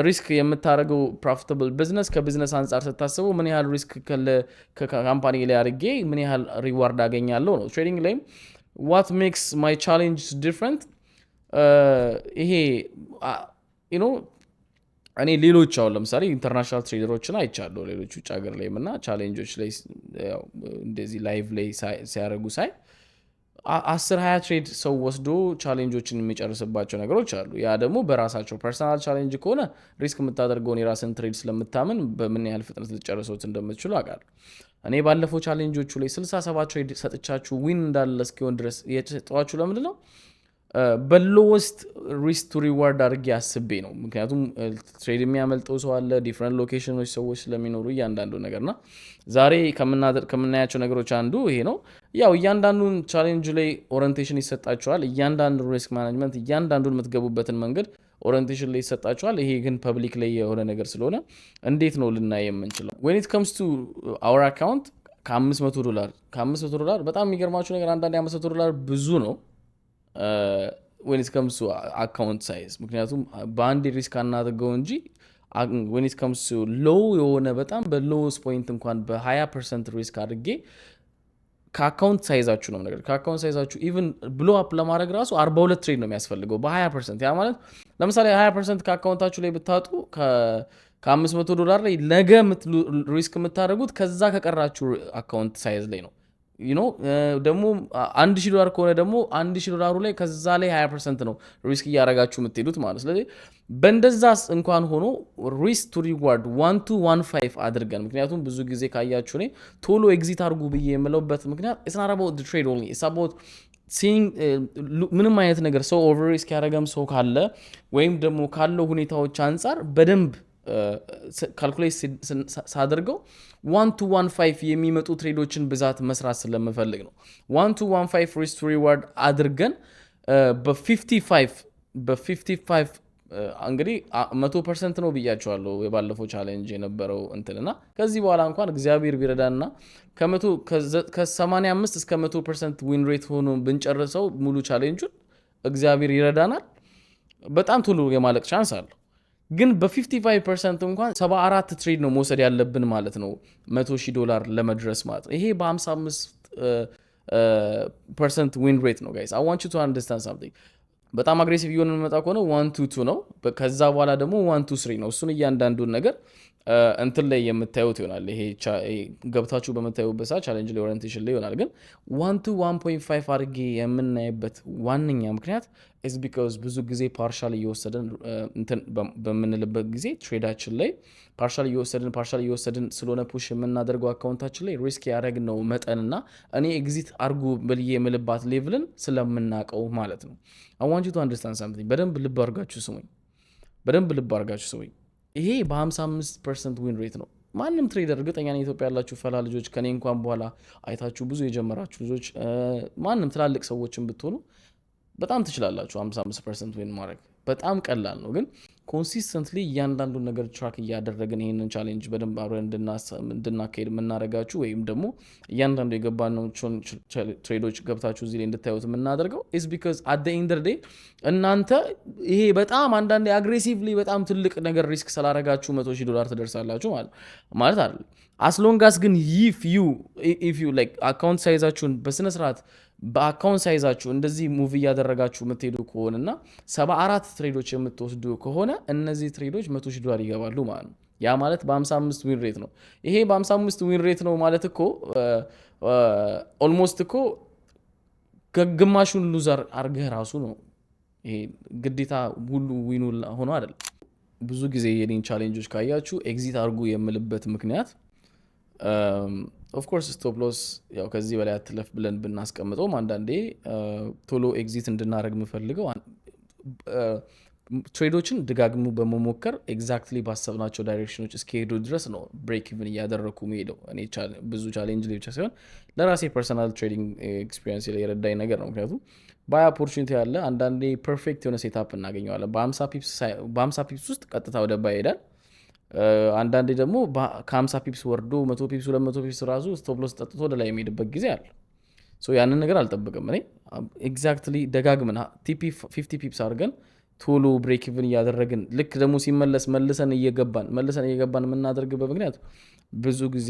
ሪስክ የምታደርገው ፕሮፊታብል ቢዝነስ ከቢዝነስ አንጻር ስታስበው ምን ያህል ሪስክ ከካምፓኒ ላይ አድርጌ ምን ያህል ሪዋርድ አገኛለሁ ነው። ትሬዲንግ ላይም what makes my challenge different ይሄ እኔ ሌሎች አሁን ለምሳሌ ኢንተርናሽናል ትሬደሮችን አይቻለሁ ሌሎች ውጭ ሀገር ላይም እና ቻሌንጆች ላይ እንደዚህ ላይቭ ላይ ሲያደርጉ ሳይ 10-20 ትሬድ ሰው ወስዶ ቻሌንጆችን የሚጨርስባቸው ነገሮች አሉ። ያ ደግሞ በራሳቸው ፐርሰናል ቻሌንጅ ከሆነ ሪስክ የምታደርገውን የራስን ትሬድ ስለምታምን በምን ያህል ፍጥነት ልጨርሶት እንደምትችሉ አውቃለሁ። እኔ ባለፈው ቻሌንጆቹ ላይ 67 ትሬድ ሰጥቻችሁ ዊን እንዳለ እስኪሆን ድረስ የሰጠኋችሁ ለምንድን ነው? በሎወስት ሪስክ ቱ ሪዋርድ አድርጌ አስቤ ነው። ምክንያቱም ትሬድ የሚያመልጠው ሰው አለ፣ ዲፍረንት ሎኬሽኖች ሰዎች ስለሚኖሩ እያንዳንዱ ነገርና ዛሬ ከምናያቸው ነገሮች አንዱ ይሄ ነው። ያው እያንዳንዱን ቻሌንጅ ላይ ኦሪንቴሽን ይሰጣቸዋል። እያንዳንዱ ሪስክ ማኔጅመንት እያንዳንዱን የምትገቡበትን መንገድ ኦሪንቴሽን ላይ ይሰጣቸዋል። ይሄ ግን ፐብሊክ ላይ የሆነ ነገር ስለሆነ እንዴት ነው ልናይ የምንችለው? when it comes to our account $500 በጣም የሚገርማችሁ ነገር አንዳንድ $500 ብዙ ነው when it comes to account size። ምክንያቱም በአንድ ሪስክ አናደርገው እንጂ when it comes to low የሆነ በጣም በሎውስ ፖይንት እንኳን በ20% ሪስክ አድርጌ ከአካውንት ሳይዛችሁ ነው ነገር ከአካውንት ሳይዛችሁ ኢቭን ብሎ አፕ ለማድረግ ራሱ 42 ትሬድ ነው የሚያስፈልገው በ20%። ያ ማለት ለምሳሌ 20% ከአካውንታችሁ ላይ ብታጡ $500 ላይ ነገ ሪስክ የምታደርጉት ከዛ ከቀራችሁ አካውንት ሳይዝ ላይ ነው። ደግሞ $1,000 ከሆነ ደግሞ $1,000 ላይ ከዛ ላይ 20% ነው ሪስክ እያደረጋችሁ የምትሄዱት ማለት። ስለዚህ በእንደዛ እንኳን ሆኖ ሪስክ ቱ ሪዋርድ 1-1.5 አድርገን፣ ምክንያቱም ብዙ ጊዜ ካያችሁ እኔ ቶሎ ኤግዚት አድርጉ ብዬ የምለውበት ምክንያት it's not about the trade only, it's about seeing ምንም አይነት ነገር ሰው ኦቨር ሪስክ ያደረገም ሰው ካለ ወይም ደግሞ ካለው ሁኔታዎች አንጻር በደንብ ካልኩሌት ሳደርገው 1-1.5 የሚመጡ ትሬዶችን ብዛት መስራት ስለምፈልግ ነው። 1-1.5 ሪስክ ቱ ሪዋርድ አድርገን በ55 እንግዲህ 100% ነው ብያቸዋለሁ የባለፈው ቻሌንጅ የነበረው እንትንና ከዚህ በኋላ እንኳን እግዚአብሔር ቢረዳና ከ85 እስከ 100% ዊን ሬት ሆኖ ብንጨርሰው ሙሉ ቻሌንጁን እግዚአብሔር ይረዳናል። በጣም ቶሎ የማለቅ ቻንስ አለው። ግን በ55% እንኳን 74 ትሬድ ነው መውሰድ ያለብን ማለት ነው $100,000 ለመድረስ ማለት ነው። ይሄ በ55 ፐርሰንት ዊን ሬት ነው ጋይስ። አይ ዋንት ዩ ቱ አንደርስታንድ ሳምቲንግ። በጣም አግሬሲቭ እየሆነ የምንመጣ ከሆነ 1-2 ነው። ከዛ በኋላ ደግሞ 1-3 ነው። እሱን እያንዳንዱን ነገር እንትን ላይ የምታዩት ይሆናል። ይሄ ገብታችሁ በምታዩበት ሰዓት ቻሌንጅ ላይ ኦሪንቴሽን ላይ ይሆናል። ግን 1-1.5 አድርጌ የምናይበት ዋነኛ ምክንያት ኢዝ ቢካዝ ብዙ ጊዜ ፓርሻል እየወሰድን እንትን በምንልበት ጊዜ ትሬዳችን ላይ ፓርሻል እየወሰድን ስለሆነ ፑሽ የምናደርገው አካውንታችን ላይ ሪስክ ያደረግነው መጠንና እኔ ኤግዚት አርጉ ብልዬ የምልባት ሌቭልን ስለምናቀው ማለት ነው። አይ ዋንት ዩ ቱ አንደርስታንድ ሳምቲንግ። በደንብ ልብ አድርጋችሁ ስሙኝ። ይሄ በ55% ዊን ሬት ነው። ማንም ትሬደር እርግጠኛ ነኝ ኢትዮጵያ ያላችሁ ፈላ ልጆች ከኔ እንኳን በኋላ አይታችሁ ብዙ የጀመራችሁ ልጆች ማንም ትላልቅ ሰዎችን ብትሆኑ በጣም ትችላላችሁ 55% ዊን ማድረግ በጣም ቀላል ነው። ግን ኮንሲስተንትሊ እያንዳንዱን ነገር ትራክ እያደረግን ይህንን ቻሌንጅ በደንብ አብረን እንድናካሄድ የምናደርጋችሁ ወይም ደግሞ እያንዳንዱ የገባናቸውን ትሬዶች ገብታችሁ እዚህ ላይ እንድታዩት የምናደርገው ኢዝ ቢካዝ አት ዘ ኤንድ ኦፍ ዘ ዴይ እናንተ ይሄ በጣም አንዳንዴ አግሬሲቭሊ በጣም ትልቅ ነገር ሪስክ ስላደረጋችሁ $100,000 ትደርሳላችሁ ማለት አይደለም። አስሎንጋስ ግን ኢፍ ዩ ላይክ አካውንት ሳይዛችሁን በስነስርዓት በአካውንት ሳይዛችሁ እንደዚህ ሙቭ እያደረጋችሁ የምትሄዱ ከሆነና 74 ትሬዶች የምትወስዱ ከሆነ እነዚህ ትሬዶች $100,000 ይገባሉ ማለት ነው። ያ ማለት በ55 ዊን ሬት ነው። ይሄ በ55 ዊን ሬት ነው ማለት እኮ ኦልሞስት እኮ ግማሹን ሉዘር አርገህ ራሱ ነው። ይሄ ግዴታ ሁሉ ዊኑ ሆኖ አይደለም። ብዙ ጊዜ የኔን ቻሌንጆች ካያችሁ ኤግዚት አርጉ የምልበት ምክንያት ኦፍኮርስ ስቶፕ ሎስ ያው ከዚህ በላይ አትለፍ ብለን ብናስቀምጠውም አንዳንዴ ቶሎ ኤግዚት እንድናደረግ የምፈልገው ትሬዶችን ደጋግሙ በመሞከር ኤግዛክትሊ ባሰብናቸው ዳይሬክሽኖች እስከሄዱ ድረስ ነው ብሬክ ኢቭን እያደረግኩ መሄደው። እኔ ብዙ ቻሌንጅ ላይ ብቻ ሳይሆን ለራሴ ፐርሰናል ትሬዲንግ ኤክስፒሪየንስ ላይ የረዳኝ ነገር ነው። ምክንያቱም ባይ ኦፖርቹኒቲ ያለ አንዳንዴ ፐርፌክት የሆነ ሴታፕ እናገኘዋለን። በ50 ፒፕስ ውስጥ ቀጥታ ወደ ባይ ይሄዳል። አንዳንዴ ደግሞ ከ50 ፒፕስ ወርዶ 100 ፒፕስ 200 ፒፕስ ራሱ ስቶፕ ሎስ ጠጥቶ ወደ ላይ የሚሄድበት ጊዜ አለ። ያንን ነገር አልጠብቅም እኔ ኤግዛክትሊ ደጋግመን ቲፒ 50 ፒፕስ አድርገን ቶሎ ብሬክ ኢቭን እያደረግን ልክ ደግሞ ሲመለስ መልሰን እየገባን የምናደርግበት ምክንያት ብዙ ጊዜ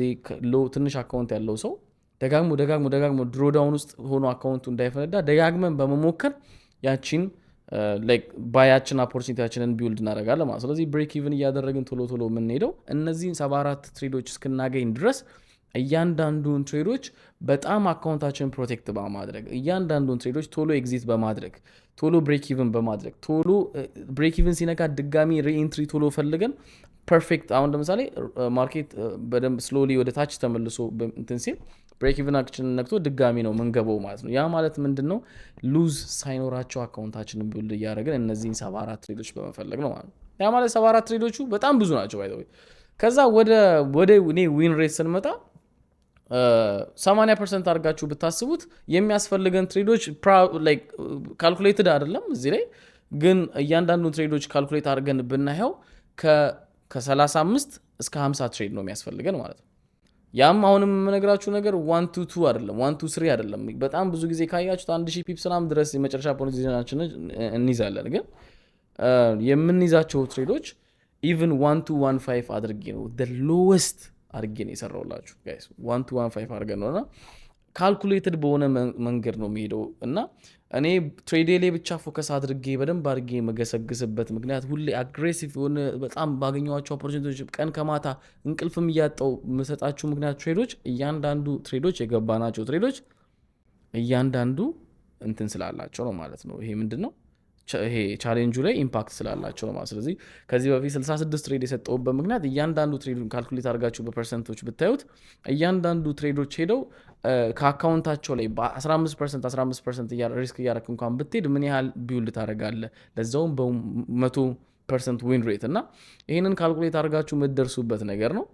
ትንሽ አካውንት ያለው ሰው ደጋግሞ ድሮዳውን ውስጥ ሆኖ አካውንቱ እንዳይፈነዳ ደጋግመን በመሞከር ያቺን ባያችን ኦፖርቹኒቲያችንን ቢውልድ እናደርጋለን ማለት። ስለዚህ ብሬክ ኢቭን እያደረግን ቶሎ የምንሄደው እነዚህን 74 ትሬዶች እስክናገኝ ድረስ እያንዳንዱን ትሬዶች በጣም አካውንታችንን ፕሮቴክት በማድረግ እያንዳንዱን ትሬዶች ቶሎ ኤግዚት በማድረግ ቶሎ ብሬክ ኢቭን በማድረግ ቶሎ ብሬክ ኢቭን ሲነካ ድጋሚ ሪኢንትሪ ቶሎ ፈልገን ፐርፌክት። አሁን ለምሳሌ ማርኬት በደንብ ስሎሊ ወደ ታች ተመልሶ እንትን ሲል ብሬክ ኢቭን አክሽንን ነክቶ ድጋሚ ነው መንገበው ማለት ነው። ያ ማለት ምንድነው? ሉዝ ሳይኖራቸው አካውንታችንን ቢልድ እያደረግን እነዚህን 74 ትሬዶች በመፈለግ ነው ማለት ነው። ያ ማለት 74 ትሬዶቹ በጣም ብዙ ናቸው ባይ ዘ ወይ። ከዛ ወደ እኔ ዊን ሬት ስንመጣ 80% አድርጋችሁ ብታስቡት የሚያስፈልገን ትሬዶች ካልኩሌትድ አይደለም እዚህ ላይ ግን እያንዳንዱን ትሬዶች ካልኩሌት አድርገን ብናየው ከ35 እስከ 50 ትሬድ ነው የሚያስፈልገን ማለት ነው። ያም አሁንም የምነግራችሁ ነገር 1-2 አይደለም 1-3 አይደለም። በጣም ብዙ ጊዜ ካያችሁት 1000 ፒፕስ ምናምን ድረስ የመጨረሻ ፖዚሽናችንን እንይዛለን። ግን የምንይዛቸው ትሬዶች ኢቭን 1-1.5 አድርጌ ነው the lowest አድርጌ ነው የሰራውላችሁ ጋይስ 1-1.5 አድርገን ነውና ካልኩሌትድ በሆነ መንገድ ነው የሚሄደው እና እኔ ትሬዴ ላይ ብቻ ፎከስ አድርጌ በደንብ አድርጌ መገሰግስበት ምክንያት ሁሌ አግሬሲቭ የሆነ በጣም ባገኘኋቸው ኦፖርቹኒቲዎች ቀን ከማታ እንቅልፍም እያጣው መሰጣችሁ ምክንያት ትሬዶች እያንዳንዱ ትሬዶች የገባናቸው ትሬዶች እያንዳንዱ እንትን ስላላቸው ነው ማለት ነው። ይሄ ምንድነው? ይሄ ቻሌንጁ ላይ ኢምፓክት ስላላቸው ነው ማለት። ስለዚህ ከዚህ በፊት 66 ትሬድ የሰጠውበት ምክንያት እያንዳንዱ ትሬዱን ካልኩሌት አድርጋችሁ በፐርሰንቶች ብታዩት እያንዳንዱ ትሬዶች ሄደው ከአካውንታቸው ላይ በ15% ሪስክ እያደረክ እንኳን ብትሄድ ምን ያህል ቢውልድ ታደርጋለህ ለዛውም በ100% ዊን ሬት እና ይህንን ካልኩሌት አድርጋችሁ የምትደርሱበት ነገር ነው።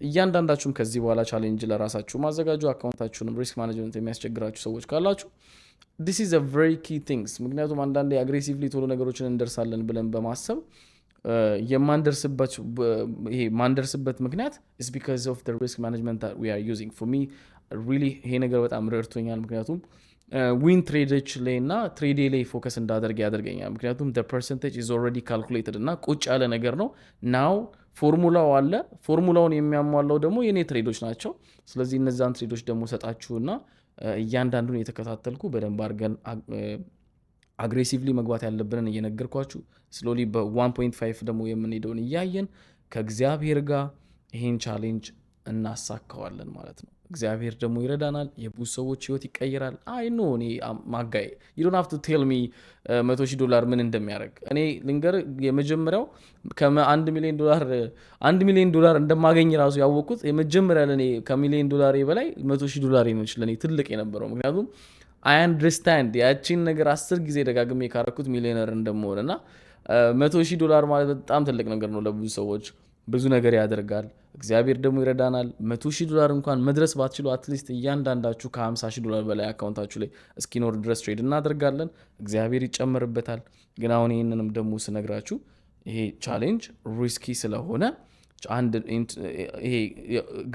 እያንዳንዳችሁም ከዚህ በኋላ ቻሌንጅ ለራሳችሁ ማዘጋጁ አካውንታችሁንም ሪስክ ማኔጅመንት የሚያስቸግራችሁ ሰዎች ካላችሁ this is a very key things። ምክንያቱም አንዳንዴ አግሬሲቭሊ ቶሎ ነገሮችን እንደርሳለን ብለን በማሰብ የማንደርስበት ምክንያት is because of the risk management that we are using. For me really ይሄ ነገር በጣም ረድቶኛል። ምክንያቱም ዊን ትሬዶች ላይ እና ትሬዴ ላይ ፎከስ እንዳደርግ ያደርገኛል። ምክንያቱም the percentage is already calculated እና ቁጭ ያለ ነገር ነው። now ፎርሙላው አለ። ፎርሙላውን የሚያሟላው ደግሞ የኔ ትሬዶች ናቸው። ስለዚህ እነዛን ትሬዶች ደግሞ ሰጣችሁና እያንዳንዱን የተከታተልኩ በደንብ አድርገን አግሬሲቭሊ መግባት ያለብንን እየነገርኳችሁ ስሎሊ በ1.5 ደግሞ የምንሄደውን እያየን ከእግዚአብሔር ጋር ይሄን ቻሌንጅ እናሳካዋለን ማለት ነው። እግዚአብሔር ደግሞ ይረዳናል። የብዙ ሰዎች ህይወት ይቀይራል። አይ ኖ እኔ ማጋይ you don't have to tell me $100,000 ምን እንደሚያደርግ እኔ ልንገር። የመጀመሪያው ከ1 ሚሊዮን ዶላር እንደማገኝ ራሱ ያወቅኩት የመጀመሪያ ለኔ ከ1 ሚሊዮን ዶላር በላይ $100,000 ነው ለኔ ትልቅ የነበረው። ምክንያቱም I understand ያቺን ነገር 10 ጊዜ ደጋግሜ ካረኩት ሚሊዮነር እንደምሆን እና $100,000 ማለት በጣም ትልቅ ነገር ነው ለብዙ ሰዎች። ብዙ ነገር ያደርጋል። እግዚአብሔር ደግሞ ይረዳናል። $100,000 እንኳን መድረስ ባትችሉ አትሊስት እያንዳንዳችሁ ከ50,000 በላይ አካውንታችሁ ላይ እስኪኖር ድረስ ትሬድ እናደርጋለን። እግዚአብሔር ይጨመርበታል። ግን አሁን ይህንንም ደግሞ ስነግራችሁ ይሄ ቻሌንጅ ሪስኪ ስለሆነ ይሄ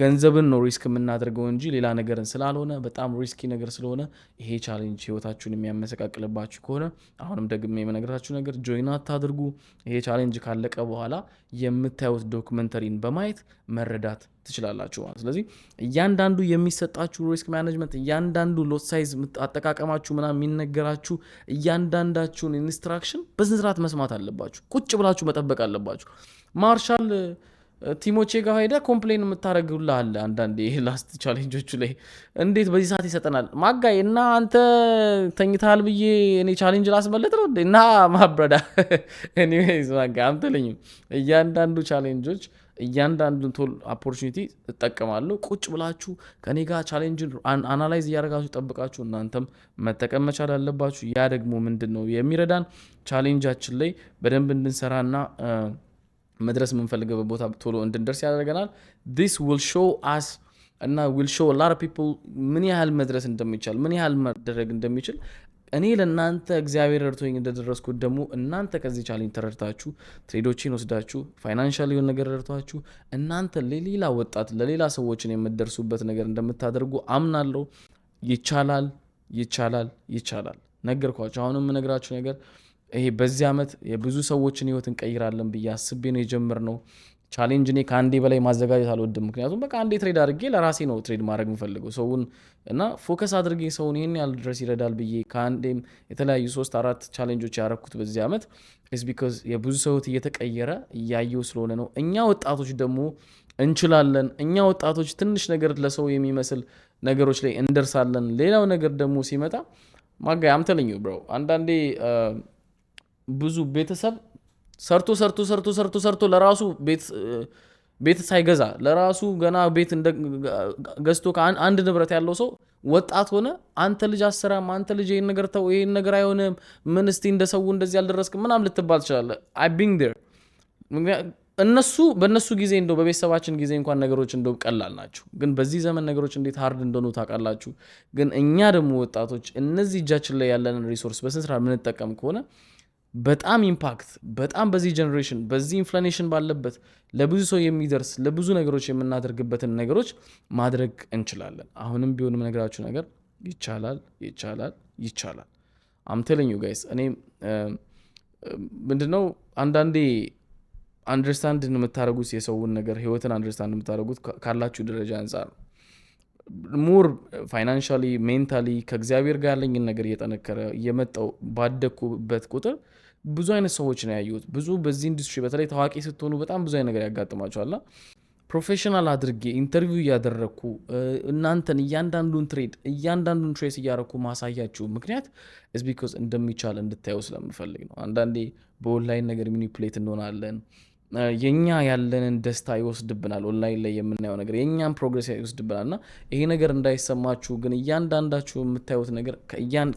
ገንዘብን ነው ሪስክ የምናደርገው እንጂ ሌላ ነገርን ስላልሆነ በጣም ሪስኪ ነገር ስለሆነ ይሄ ቻሌንጅ ህይወታችሁን የሚያመሰቃቅልባችሁ ከሆነ አሁንም ደግሜ የምነግራችሁ ነገር ጆይን አታድርጉ። ይሄ ቻሌንጅ ካለቀ በኋላ የምታዩት ዶክመንተሪን በማየት መረዳት ትችላላችሁ ማለት። ስለዚህ እያንዳንዱ የሚሰጣችሁ ሪስክ ማኔጅመንት፣ እያንዳንዱ ሎት ሳይዝ አጠቃቀማችሁ ምናምን የሚነገራችሁ እያንዳንዳችሁን ኢንስትራክሽን በስነስርዓት መስማት አለባችሁ። ቁጭ ብላችሁ መጠበቅ አለባችሁ። ማርሻል ቲሞቼ ጋር ሄደ ኮምፕሌን የምታደርጉላ አለ አንዳንዴ ላስት ቻሌንጆቹ ላይ እንዴት በዚህ ሰዓት ይሰጠናል ማጋይ እና አንተ ተኝታል ብዬ እኔ ቻሌንጅ ላስመለጥ ነው እና ማብረዳ ኤኒዌይስ ማጋይ አምተለኝም እያንዳንዱ ቻሌንጆች እያንዳንዱን ቶል ኦፖርቹኒቲ እጠቀማለሁ። ቁጭ ብላችሁ ከኔ ጋር ቻሌንጅን አናላይዝ እያደረጋችሁ ጠብቃችሁ እናንተም መጠቀም መቻል አለባችሁ። ያ ደግሞ ምንድነው የሚረዳን ቻሌንጃችን ላይ በደንብ እንድንሰራና መድረስ የምንፈልገው ቦታ ቶሎ እንድንደርስ ያደርገናል። this will show us እና will show a lot of people ምን ያህል መድረስ እንደሚቻል ምን ያህል መደረግ እንደሚችል እኔ ለእናንተ እግዚአብሔር ረድቶኝ እንደደረስኩት ደግሞ እናንተ ከዚህ ቻሌንጅ ተረድታችሁ ትሬዶችን ወስዳችሁ ፋይናንሻል የሆነ ነገር ረድቷችሁ እናንተ ለሌላ ወጣት ለሌላ ሰዎችን የምትደርሱበት ነገር እንደምታደርጉ አምናለሁ። ይቻላል ነገርኳችሁ። አሁንም የምነግራችሁ ነገር ይሄ በዚህ ዓመት የብዙ ሰዎችን ህይወት እንቀይራለን ብዬ አስቤ ነው የጀመርነው። ቻሌንጅ እኔ ከአንዴ በላይ ማዘጋጀት አልወድም። ምክንያቱም በቃ አንዴ ትሬድ አድርጌ ለራሴ ነው ትሬድ ማድረግ የምፈልገው ሰውን እና ፎከስ አድርጌ ሰውን ይሄን ያህል ድረስ ይረዳል ብዬ ከአንዴም የተለያዩ 3-4 ቻሌንጆች ያረኩት በዚህ ዓመት is because የብዙ ሰው ህይወት እየተቀየረ እያየው ስለሆነ ነው። እኛ ወጣቶች ደግሞ እንችላለን። እኛ ወጣቶች ትንሽ ነገር ለሰው የሚመስል ነገሮች ላይ እንደርሳለን። ሌላው ነገር ደግሞ ሲመጣ ማጋይ አምተልኝ ብሮ አንዳንዴ ብዙ ቤተሰብ ሰርቶ ለራሱ ቤት ሳይገዛ ለራሱ ገና ቤት ገዝቶ አንድ ንብረት ያለው ሰው ወጣት ሆነ አንተ ልጅ አሰራም አንተ ልጅ ይሄን ነገር ተው ይሄን ነገር አይሆንም ምን እስቲ እንደሰው እንደዚህ ያልደረስክ ምናም ልትባል ትችላለህ። I been there በእነሱ ጊዜ እንደው በቤተሰባችን ጊዜ እንኳን ነገሮች እንደው ቀላል ናቸው። ግን በዚህ ዘመን ነገሮች እንዴት ሃርድ እንደሆኑ ታውቃላችሁ። ግን እኛ ደግሞ ወጣቶች እነዚህ እጃችን ላይ ያለንን ሪሶርስ በስንት ምን እንጠቀም ከሆነ በጣም ኢምፓክት በጣም በዚህ ጀነሬሽን በዚህ ኢንፍሌሽን ባለበት ለብዙ ሰው የሚደርስ ለብዙ ነገሮች የምናደርግበትን ነገሮች ማድረግ እንችላለን። አሁንም ቢሆንም ነገራችሁ ነገር ይቻላል። I'm telling you guys እኔ ምንድነው አንዳንዴ አንደርስታንድ የምታደርጉት የሰውን ነገር ህይወትን አንደርስታንድ የምታደርጉት ካላችሁ ደረጃ አንፃር ሞር ፋይናንሻሊ ሜንታሊ ከእግዚአብሔር ጋር ያለኝን ነገር እየጠነከረ እየመጣው ባደኩበት ቁጥር ብዙ አይነት ሰዎች ነው ያዩት። ብዙ በዚህ ኢንዱስትሪ በተለይ ታዋቂ ስትሆኑ በጣም ብዙ አይነት ነገር ያጋጥማቸዋልና ፕሮፌሽናል አድርጌ ኢንተርቪው እያደረኩ እናንተን እያንዳንዱን ትሬስ እያደረኩ ማሳያችሁ ምክንያት is because እንደሚቻል እንድታዩ ስለምፈልግ ነው። አንዳንዴ በኦንላይን ነገር ሚኒፕሌት እንሆናለን። የኛ ያለንን ደስታ ይወስድብናል። ኦንላይን ላይ የምናየው ነገር የኛን ፕሮግሬስ ይወስድብናልና ይሄ ነገር እንዳይሰማችሁ ግን እያንዳንዳችሁ የምታዩት ነገር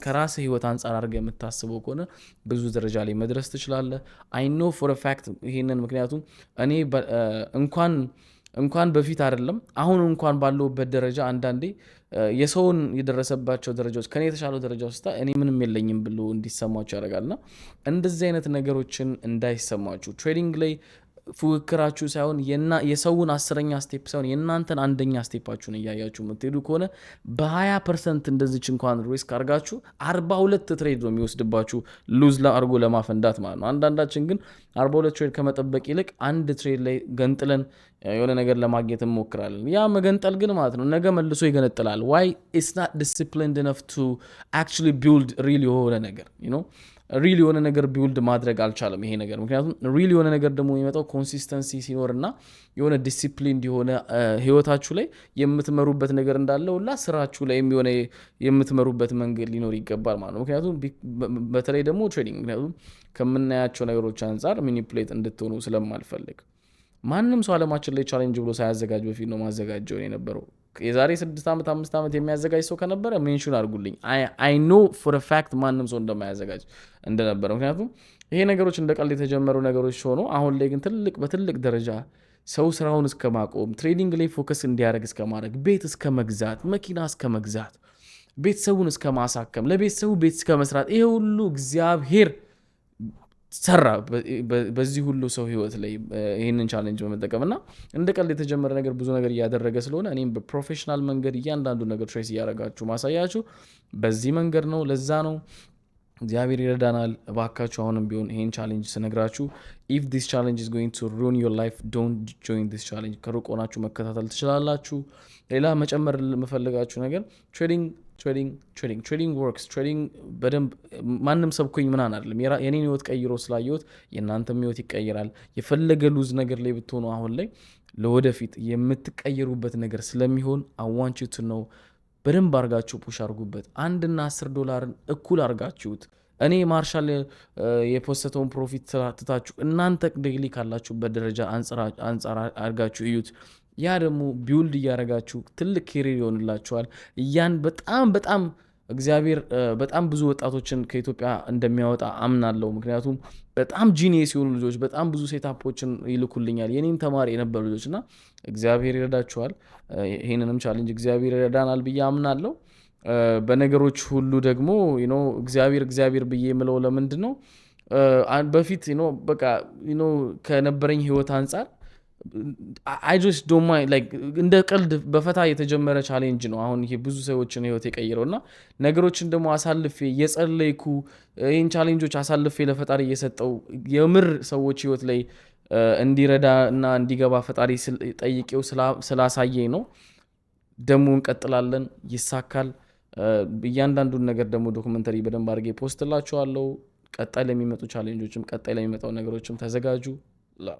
ከራስ ህይወት አንፃር አድርገህ የምታስበው ከሆነ ብዙ ደረጃ ላይ መድረስ ትችላለህ። I know for a fact ይሄንን ምክንያቱም እኔ እንኳን በፊት አይደለም አሁን እንኳን ባለውበት ደረጃ አንዳንዴ የሰውን የደረሰባቸው ደረጃዎች ከኔ የተሻለው ደረጃ ውስጥ እኔ ምንም የለኝም ብሎ እንዲሰማችሁ ያደርጋልና እንደዚህ አይነት ነገሮችን እንዳይሰማችሁ ትሬዲንግ ላይ ፉክክራችሁ ሳይሆን የሰውን 10ኛ ስቴፕ ሳይሆን የእናንተን አንደኛ ስቴፓችሁን እያያችሁ የምትሄዱ ከሆነ በ20% እንደዚች እንኳን ሪስክ አድርጋችሁ 42 ትሬድ ነው የሚወስድባችሁ ሉዝ አድርጎ ለማፈንዳት ማለት ነው። አንዳንዳችን ግን 42 ትሬድ ከመጠበቅ ይልቅ አንድ ትሬድ ላይ ገንጥለን የሆነ ነገር ለማግኘት እንሞክራለን። ያ መገንጠል ግን ማለት ነው ነገ መልሶ ይገነጥላል። ዋይ ኢትስ ናት ዲሲፕሊንድ ኢነፍ ቱ አክቹዋሊ ቢልድ ሪል የሆነ ነገር ሪል የሆነ ነገር ቢውልድ ማድረግ አልቻለም ይሄ ነገር። ምክንያቱም ሪል የሆነ ነገር ደግሞ የሚመጣው ኮንሲስተንሲ ሲኖርና የሆነ ዲሲፕሊን የሆነ ህይወታችሁ ላይ የምትመሩበት ነገር እንዳለ ሁላ ስራችሁ ላይ የሆነ የምትመሩበት መንገድ ሊኖር ይገባል ማለት ነው። ምክንያቱም በተለይ ደግሞ ትሬዲንግ ምክንያቱም ከምናያቸው ነገሮች አንጻር ሚኒፕሌት እንድትሆኑ ስለማልፈልግ ማንም ሰው አለማችን ላይ ቻሌንጅ ብሎ ሳያዘጋጅ በፊት ነው ማዘጋጀው የነበረው። የዛሬ 6 ዓመት 5 ዓመት የሚያዘጋጅ ሰው ከነበረ ሜንሽን አድርጉልኝ። አይ ኖ ፎር አ ፋክት ማንም ሰው እንደማያዘጋጅ እንደነበረ። ምክንያቱም ይሄ ነገሮች እንደ ቀልድ የተጀመሩ ነገሮች ሆኖ አሁን ላይ ግን በትልቅ ደረጃ ሰው ስራውን እስከ ማቆም ትሬዲንግ ላይ ፎከስ እንዲያደርግ እስከ ማድረግ ቤት እስከ መግዛት መኪና እስከ መግዛት ቤተሰቡን እስከ ማሳከም ለቤተሰቡ ቤት እስከ መስራት ይሄ ሁሉ እግዚአብሔር ሰራ በዚህ ሁሉ ሰው ህይወት ላይ ይሄንን ቻሌንጅ በመጠቀምና እንደ ቀልድ የተጀመረ ነገር ብዙ ነገር እያደረገ ስለሆነ እኔም በፕሮፌሽናል መንገድ እያንዳንዱ ነገር ትሬስ እያደረጋችሁ ማሳያችሁ በዚህ መንገድ ነው። ለዛ ነው እግዚአብሔር ይረዳናል። እባካችሁ አሁንም ቢሆን ይሄን ቻሌንጅ ስነግራችሁ if this challenge is going to ruin your life don't join this challenge። ከሩቅ ሆናችሁ መከታተል ትችላላችሁ። ሌላ መጨመር የምፈልጋችሁ ነገር ትሬዲንግ ወርክስ። ትሬዲንግ በደንብ ማንም ሰብኮኝ ምናምን አይደለም። የኔን ህይወት ቀይሮ ስላየሁት የእናንተም ህይወት ይቀይራል። የፈለገ ሉዝ ነገር ላይ ብትሆኑ አሁን ላይ ለወደፊት የምትቀየሩበት ነገር ስለሚሆን I want you to know በደንብ አርጋችሁ ፑሽ አርጉበት። $1 እና $10 እኩል አርጋችሁት እኔ ማርሻል የፖስተውን ፕሮፊት ትታችሁ እናንተ ዴይሊ ካላችሁበት ደረጃ አንጻር አርጋችሁ እዩት። ያ ደግሞ ቢውልድ እያረጋችሁ ትልቅ ኬሪር ይሆንላችኋል። በጣም እግዚአብሔር በጣም ብዙ ወጣቶችን ከኢትዮጵያ እንደሚያወጣ አምናለሁ። ምክንያቱም በጣም ጂኒየስ የሆኑ ልጆች በጣም ብዙ ሴታፖችን ይልኩልኛል የኔም ተማሪ የነበሩ ልጆችና እግዚአብሔር ይረዳችኋል። ይሄንንም ቻሌንጅ እግዚአብሔር ይረዳናል ብዬ አምናለሁ። በነገሮች ሁሉ ደግሞ እግዚአብሔር ብዬ የምለው ለምንድን ነው በፊት በቃ ከነበረኝ ህይወት አንጻር I just don't mind like እንደ ቀልድ በፈታ የተጀመረ ቻሌንጅ ነው። አሁን ይሄ ብዙ ሰዎችን ህይወት የቀየረውና ነገሮችን ደግሞ አሳልፌ የጸለይኩ ይሄን ቻሌንጆች አሳልፌ ለፈጣሪ እየሰጠው የምር ሰዎች ህይወት ላይ እንዲረዳ እና እንዲገባ ፈጣሪ ጠይቄው ስላሳየኝ ነው። ደግሞ እንቀጥላለን፣ ይሳካል። እያንዳንዱን ነገር ደግሞ ዶክመንተሪ በደንብ አድርጌ ፖስትላችኋለሁ። ቀጣይ ለሚመጡ ቻሌንጆችም ቀጣይ ለሚመጣው ነገሮችም ተዘጋጁ። ላቭ